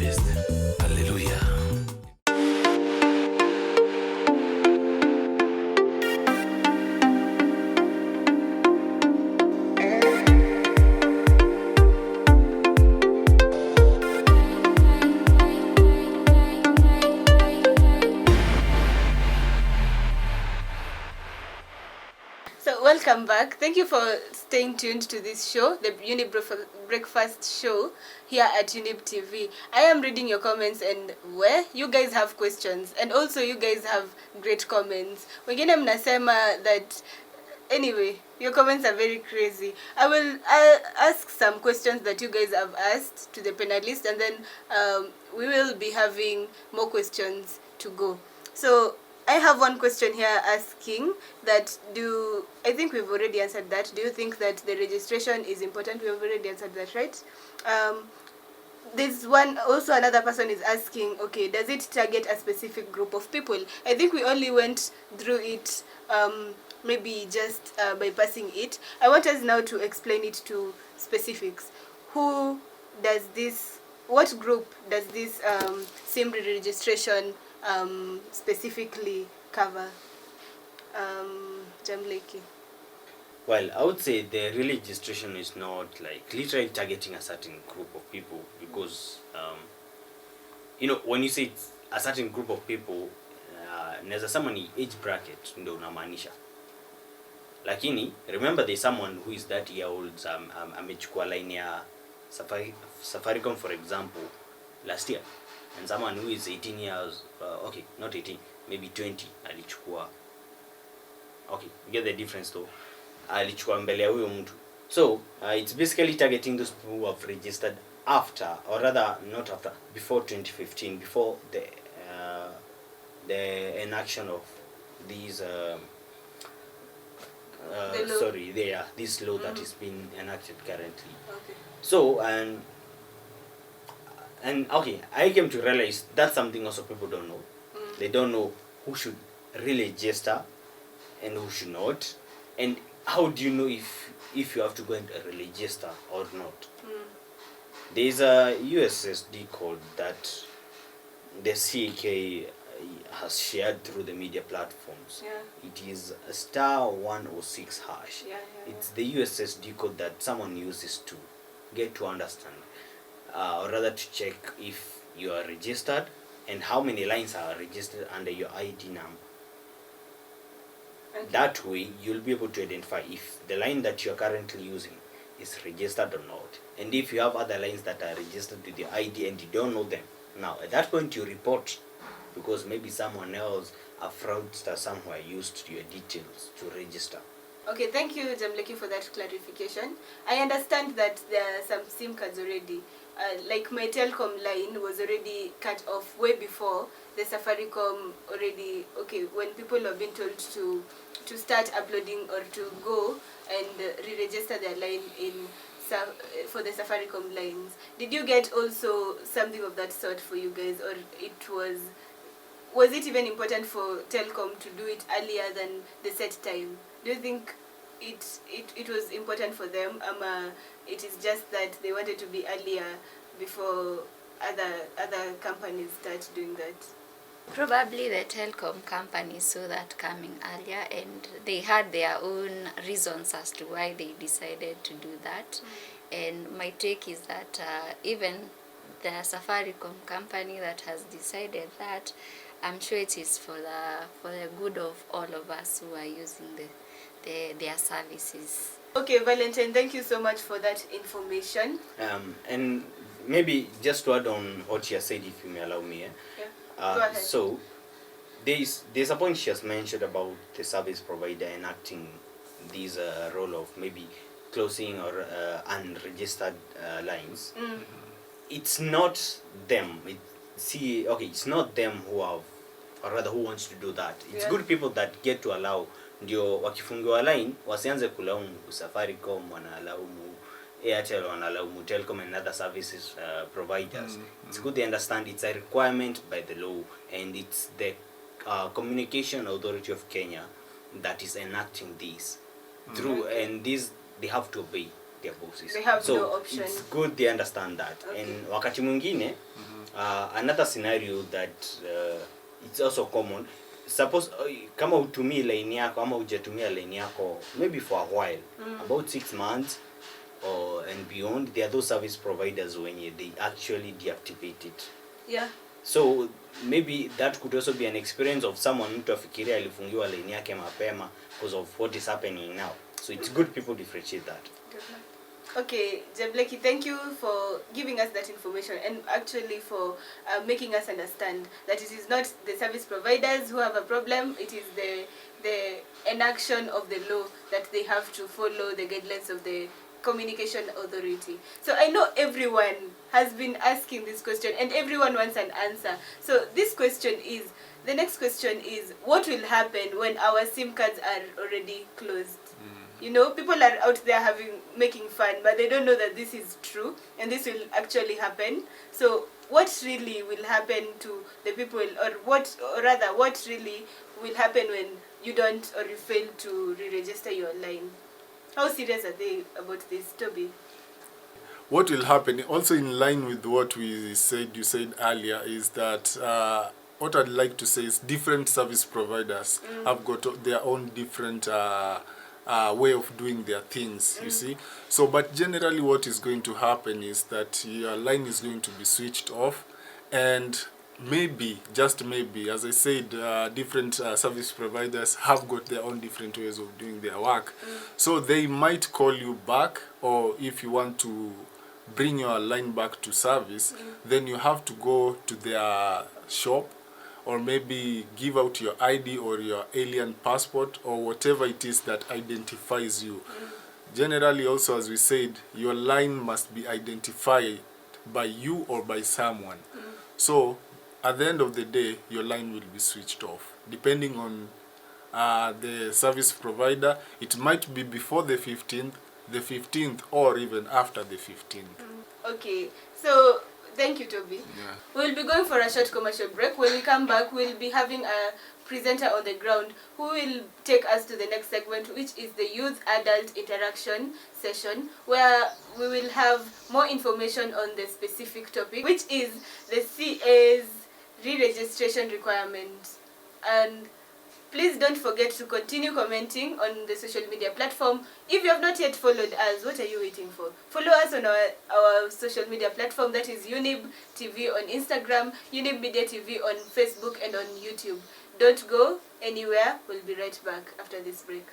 Christ. Hallelujah. Welcome back. Thank you for staying tuned to this show, the Younib Breakfast Show here at Younib TV. I am reading your comments and where you guys have questions and also you guys have great comments. Wengine mnasema that anyway, your comments are very crazy. I'll ask some questions that you guys have asked to the panelists and then we will be having more questions to go. So I have one question here asking that I think we've already answered that. Do you think that the registration is important? We've already answered that, right? There's one, also another person is asking, okay, does it target a specific group of people? I think we only went through it, maybe just bypassing it. I want us now to explain it to specifics. What group does this SIM registration specifically cover? Jamleki. Well, I would say the real registration is not like literally targeting a certain group of people because, when you say a certain group of people, there's someone age bracket ndo unamaanisha. Lakini, remember there's someone who is 30 years old, amechukua line ya Safaricom for example, last year. And someone who is 18 years, okay, not 18, maybe 20, alichukua. Okay, you get the difference though. Alichukua mbele ya huyo mtu. So, it's basically targeting those people who have registered after, or rather not after, before 2015, before the enaction of these, this law that is being enacted currently. Okay. So, and okay, I came to realize that's something also people don't know. They don't know who should really register and who should not. And how do you know if you have to go and register or not? There is a USSD code that the CAK has shared through the media platforms. Yeah. It is a *106#. Yeah. It's the USSD code that someone uses to get to understand. Or rather to check if you are registered and how many lines are registered under your ID number. Okay. That way you'll be able to identify if the line that you're currently using is registered or not. And if you have other lines that are registered with your ID and you don't know them, now at that point you report because maybe someone else, a fraudster somewhere, used your details to register. Okay, thank you, Jamleki, for that clarification. I understand that there are some SIM cards already. Like my telecom line was already cut off way before the Safaricom already, okay, when people have been told to start uploading or to go and re-register their line for the Safaricom lines. Did you get also something of that sort for you guys, or was it even important for telecom to do it earlier than the set time? Do you think it was important for them, it is just that they wanted to be earlier before other companies start doing that? Probably the telecom companies saw that coming earlier and they had their own reasons as to why they decided to do that. And my take is that even the Safaricom company that has decided that, I'm sure it is for the good of all of us who are using their services. Okay, Valentine, thank you so much for that information. And maybe just to add on what she has said, if you may allow me. Yeah. Go ahead. So there's a point she has mentioned about the service provider enacting this role of maybe closing or unregistered lines. It's not them. It's not them who have, or rather who wants to do that. It's good people that get to allow, ndio wakifungiwa line wasianze kulaumu Safaricom, wanalaumu Airtel, wanalaumu Telcom and other services providers. It's good they understand it's a requirement by the law, and it's the Communication Authority of Kenya that is enacting this through, and this they have to obey their bosses. They have no option. It's good they understand that. Okay. And wakati mwingine Another scenario that it's also common, suppose kama utumie line yako ama hujatumia line yako maybe for a while, about 6 months or and beyond, there are those service providers when they actually deactivate it. Yeah. So maybe that could also be an experience of someone mtu afikiria alifungiwa line yake mapema because of what is happening now. So it's good people differentiate that. Okay, Jebleki, thank you for giving us that information and actually for making us understand that it is not the service providers who have a problem, it is the enaction of the law that they have to follow the guidelines of the Communication Authority. So I know everyone has been asking this question and everyone wants an answer. So this question is, the next question is, what will happen when our SIM cards are already closed? You know, people are out there making fun, but they don't know that this is true and this will actually happen. So what really will happen to the people, what really will happen when you don't or you fail to re-register your line? How serious are they about this, Toby? What will happen, also in line with what you said earlier, is that what I'd like to say is different service providers have got their own different way of doing their things, you see. So, but generally what is going to happen is that your line is going to be switched off, and maybe, just maybe, as I said, different service providers have got their own different ways of doing their work. So they might call you back, or if you want to bring your line back to service, then you have to go to their shop, or maybe give out your ID or your alien passport or whatever it is that identifies you. Generally also, as we said, your line must be identified by you or by someone. So at the end of the day, your line will be switched off. Depending on the service provider, it might be before the 15th, or even after the 15th. Okay, so thank you, Toby. Yeah. We'll be going for a short commercial break. When we come back, we'll be having a presenter on the ground who will take us to the next segment, which is the youth-adult interaction session, where we will have more information on the specific topic, which is the CA's re-registration requirement. And please don't forget to continue commenting on the social media platform. If you have not yet followed us, what are you waiting for? Follow us on our social media platform, that is Younib TV on Instagram, Younib Media TV on Facebook and on YouTube. Don't go anywhere. We'll be right back after this break.